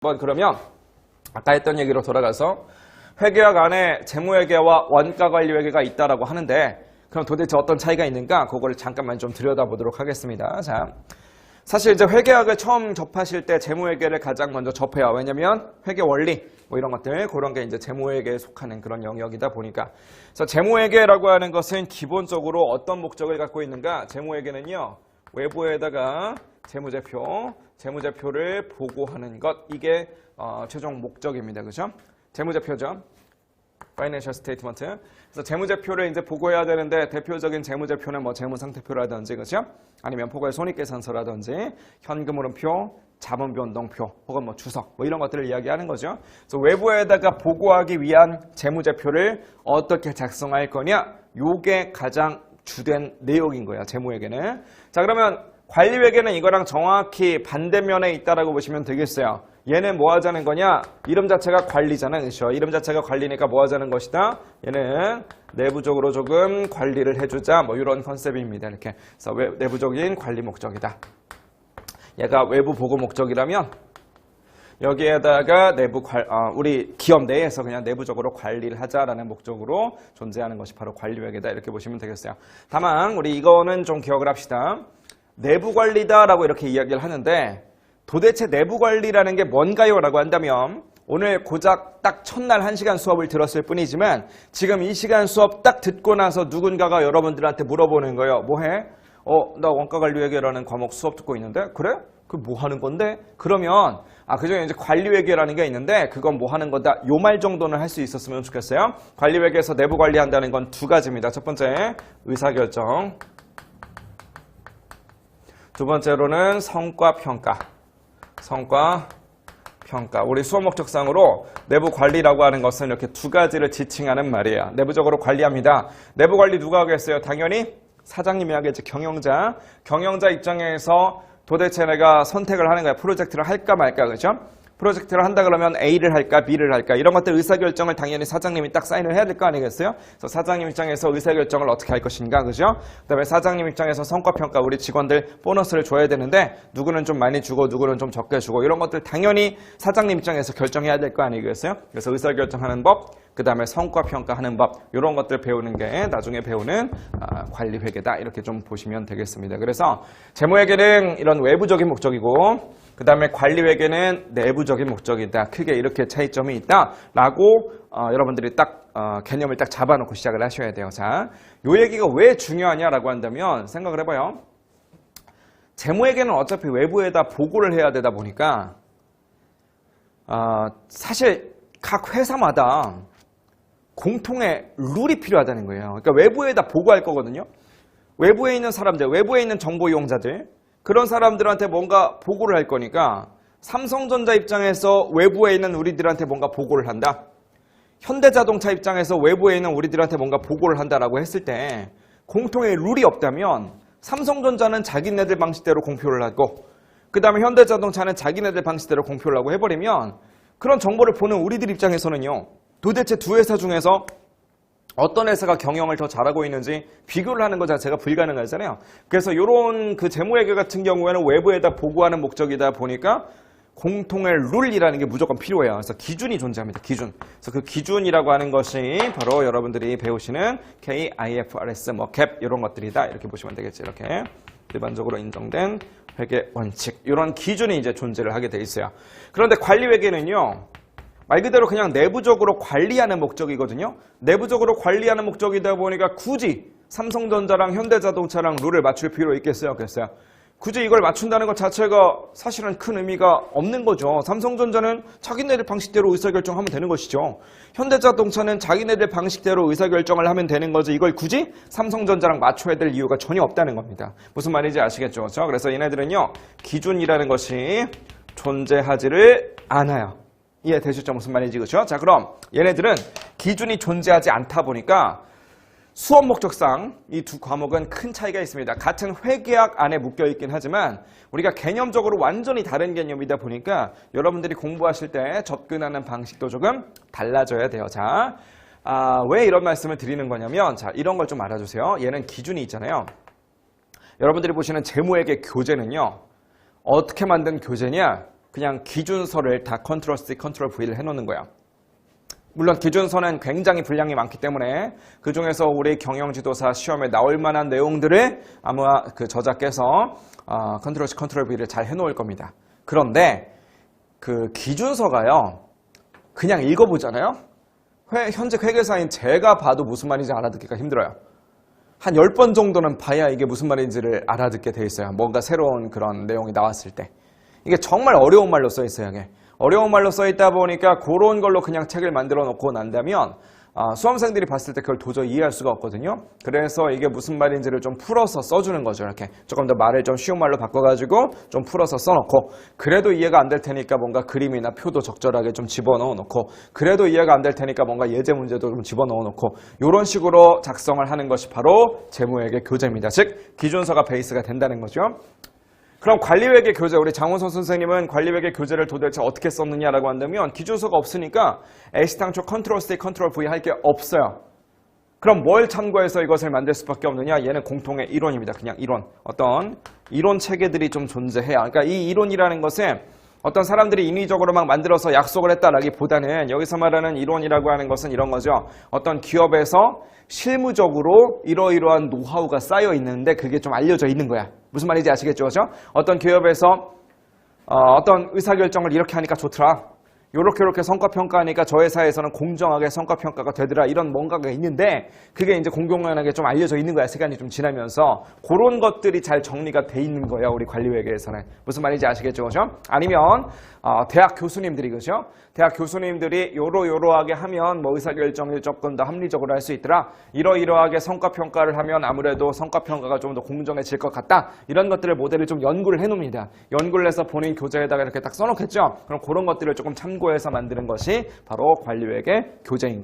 그러면 아까 했던 얘기로 돌아가서 회계학 안에 재무회계와 원가관리회계가 있다라고 하는데 그럼 도대체 어떤 차이가 있는가? 그거를 잠깐만 좀 들여다보도록 하겠습니다. 자, 사실 이제 회계학을 처음 접하실 때 재무회계를 가장 먼저 접해요. 왜냐면 회계 원리 뭐 이런 것들 그런 게 이제 재무회계에 속하는 그런 영역이다 보니까. 그래서 재무회계라고 하는 것은 기본적으로 어떤 목적을 갖고 있는가? 재무회계는요. 외부에다가 재무제표를 보고하는 것 이게 최종 목적입니다. 그죠? 재무제표죠. Financial Statement. 그래서 재무제표를 이제 보고해야 되는데 대표적인 재무제표는 뭐 재무상태표라든지 그죠? 아니면 포괄 손익계산서라든지 현금흐름표, 자본변동표 혹은 뭐 주석 뭐 이런 것들을 이야기하는 거죠. 그래서 외부에다가 보고하기 위한 재무제표를 어떻게 작성할 거냐? 요게 가장 주된 내용인 거야. 재무회계는. 자, 그러면 관리회계는 이거랑 정확히 반대면에 있다라고 보시면 되겠어요. 얘는 뭐 하자는 거냐? 이름 자체가 관리잖아. 그렇죠? 이름 자체가 관리니까 뭐 하자는 것이다? 얘는 내부적으로 조금 관리를 해주자. 뭐 이런 컨셉입니다. 이렇게. 그래서 내부적인 관리 목적이다. 얘가 외부 보고 목적이라면 여기에다가 우리 기업 내에서 그냥 내부적으로 관리를 하자라는 목적으로 존재하는 것이 바로 관리회계다. 이렇게 보시면 되겠어요. 다만 우리 이거는 좀 기억을 합시다. 내부 관리다라고 이렇게 이야기를 하는데 도대체 내부 관리라는 게 뭔가요? 라고 한다면 오늘 고작 딱 첫날 1시간 수업을 들었을 뿐이지만 지금 이 시간 수업 딱 듣고 나서 누군가가 여러분들한테 물어보는 거예요. 뭐 해? 나 원가관리회계라는 과목 수업 듣고 있는데 그래? 그 뭐 하는 건데? 그러면 그중에 이제 관리회계라는 게 있는데 그건 뭐 하는 거다? 요 말 정도는 할 수 있었으면 좋겠어요. 관리회계에서 내부 관리한다는 건 두 가지입니다. 첫 번째 의사결정, 두 번째로는 성과평가. 우리 수업 목적상으로 내부 관리라고 하는 것은 이렇게 두 가지를 지칭하는 말이에요. 내부적으로 관리합니다. 내부 관리 누가 하겠어요? 당연히 사장님이 하겠지. 경영자 입장에서 도대체 내가 선택을 하는 거야. 프로젝트를 할까 말까. 그죠? 프로젝트를 한다 그러면 A를 할까 B를 할까 이런 것들 의사결정을 당연히 사장님이 딱 사인을 해야 될 거 아니겠어요? 그래서 사장님 입장에서 의사결정을 어떻게 할 것인가 그죠? 그다음에 사장님 입장에서 성과평가 우리 직원들 보너스를 줘야 되는데 누구는 좀 많이 주고 누구는 좀 적게 주고 이런 것들 당연히 사장님 입장에서 결정해야 될 거 아니겠어요? 그래서 의사결정하는 법 그 다음에 성과평가하는 법 이런 것들 배우는 게 나중에 배우는 관리회계다 이렇게 좀 보시면 되겠습니다. 그래서 재무회계는 이런 외부적인 목적이고 그 다음에 관리회계는 내부적인 목적이다. 크게 이렇게 차이점이 있다라고 여러분들이 딱 개념을 딱 잡아놓고 시작을 하셔야 돼요. 자, 요 얘기가 왜 중요하냐라고 한다면 생각을 해봐요. 재무회계는 어차피 외부에다 보고를 해야 되다 보니까 사실 각 회사마다 공통의 룰이 필요하다는 거예요. 그러니까 외부에다 보고할 거거든요. 외부에 있는 사람들, 외부에 있는 정보 이용자들 그런 사람들한테 뭔가 보고를 할 거니까 삼성전자 입장에서 외부에 있는 우리들한테 뭔가 보고를 한다. 현대자동차 입장에서 외부에 있는 우리들한테 뭔가 보고를 한다라고 했을 때 공통의 룰이 없다면 삼성전자는 자기네들 방식대로 공표를 하고 그 다음에 현대자동차는 자기네들 방식대로 공표를 하고 해버리면 그런 정보를 보는 우리들 입장에서는요. 도대체 두 회사 중에서 어떤 회사가 경영을 더 잘하고 있는지 비교를 하는 것 자체가 불가능하잖아요. 그래서 이런 그 재무회계 같은 경우에는 외부에다 보고하는 목적이다 보니까 공통의 룰이라는 게 무조건 필요해요. 그래서 기준이 존재합니다. 기준. 그래서 그 기준이라고 하는 것이 바로 여러분들이 배우시는 KIFRS, 갭 이런 것들이다. 이렇게 보시면 되겠죠. 이렇게 일반적으로 인정된 회계 원칙 이런 기준이 이제 존재를 하게 돼 있어요. 그런데 관리회계는요. 말 그대로 그냥 내부적으로 관리하는 목적이거든요. 내부적으로 관리하는 목적이다 보니까 굳이 삼성전자랑 현대자동차랑 룰을 맞출 필요 있겠어요? 없겠어요? 굳이 이걸 맞춘다는 것 자체가 사실은 큰 의미가 없는 거죠. 삼성전자는 자기네들 방식대로 의사결정하면 되는 것이죠. 현대자동차는 자기네들 방식대로 의사결정을 하면 되는 거지 이걸 굳이 삼성전자랑 맞춰야 될 이유가 전혀 없다는 겁니다. 무슨 말인지 아시겠죠? 그렇죠? 그래서 얘네들은요. 기준이라는 것이 존재하지를 않아요. 이해되셨죠? 무슨 말인지 그렇죠? 자, 그럼 얘네들은 기준이 존재하지 않다 보니까 수업 목적상 이 두 과목은 큰 차이가 있습니다. 같은 회계학 안에 묶여 있긴 하지만 우리가 개념적으로 완전히 다른 개념이다 보니까 여러분들이 공부하실 때 접근하는 방식도 조금 달라져야 돼요. 자, 왜 이런 말씀을 드리는 거냐면 자, 이런 걸 좀 알아주세요. 얘는 기준이 있잖아요. 여러분들이 보시는 재무회계 교재는요. 어떻게 만든 교재냐? 그냥 기준서를 다 컨트롤 C, 컨트롤 V를 해놓는 거야. 물론 기준서는 굉장히 분량이 많기 때문에 그 중에서 우리 경영지도사 시험에 나올 만한 내용들을 아마 그 저자께서 컨트롤 C, 컨트롤 V를 잘 해놓을 겁니다. 그런데 그 기준서가요, 그냥 읽어보잖아요? 현직 회계사인 제가 봐도 무슨 말인지 알아듣기가 힘들어요. 한 10번 정도는 봐야 이게 무슨 말인지를 알아듣게 돼 있어요. 뭔가 새로운 그런 내용이 나왔을 때. 이게 정말 어려운 말로 써 있어요. 이게. 어려운 말로 써 있다 보니까 그런 걸로 그냥 책을 만들어 놓고 난다면 수험생들이 봤을 때 그걸 도저히 이해할 수가 없거든요. 그래서 이게 무슨 말인지를 좀 풀어서 써주는 거죠. 이렇게 조금 더 말을 좀 쉬운 말로 바꿔가지고 좀 풀어서 써놓고, 그래도 이해가 안 될 테니까 뭔가 그림이나 표도 적절하게 좀 집어넣어 놓고, 그래도 이해가 안 될 테니까 뭔가 예제 문제도 좀 집어넣어 놓고, 이런 식으로 작성을 하는 것이 바로 재무회계 교재입니다. 즉 기준서가 베이스가 된다는 거죠. 그럼 관리회계 교재, 우리 장원선 선생님은 관리회계 교재를 도대체 어떻게 썼느냐라고 한다면 기준서가 없으니까 애시당초 컨트롤 C, 컨트롤 V 할 게 없어요. 그럼 뭘 참고해서 이것을 만들 수밖에 없느냐? 얘는 공통의 이론입니다. 그냥 이론. 어떤 이론 체계들이 좀 존재해요. 그러니까 이 이론이라는 것은 어떤 사람들이 인위적으로 막 만들어서 약속을 했다라기보다는 여기서 말하는 이론이라고 하는 것은 이런 거죠. 어떤 기업에서 실무적으로 이러이러한 노하우가 쌓여 있는데 그게 좀 알려져 있는 거야. 무슨 말인지 아시겠죠? 그죠? 어떤 기업에서 어떤 의사결정을 이렇게 하니까 좋더라. 요렇게 성과평가하니까 저 회사에서는 공정하게 성과평가가 되더라. 이런 뭔가가 있는데 그게 이제 공공연하게 좀 알려져 있는 거야. 시간이 좀 지나면서. 그런 것들이 잘 정리가 돼 있는 거예요. 우리 관리회계에서는. 무슨 말인지 아시겠죠? 그죠? 아니면 대학 교수님들이, 그죠? 대학 교수님들이 요러요러하게 하면 뭐 의사결정이 조금 더 합리적으로 할 수 있더라. 이러이러하게 성과평가를 하면 아무래도 성과평가가 좀 더 공정해질 것 같다. 이런 것들을 모델을 좀 연구를 해놓습니다. 연구를 해서 본인 교재에다가 이렇게 딱 써놓겠죠? 그럼 그런 것들을 조금 참고해서 만드는 것이 바로 관리회계 교재인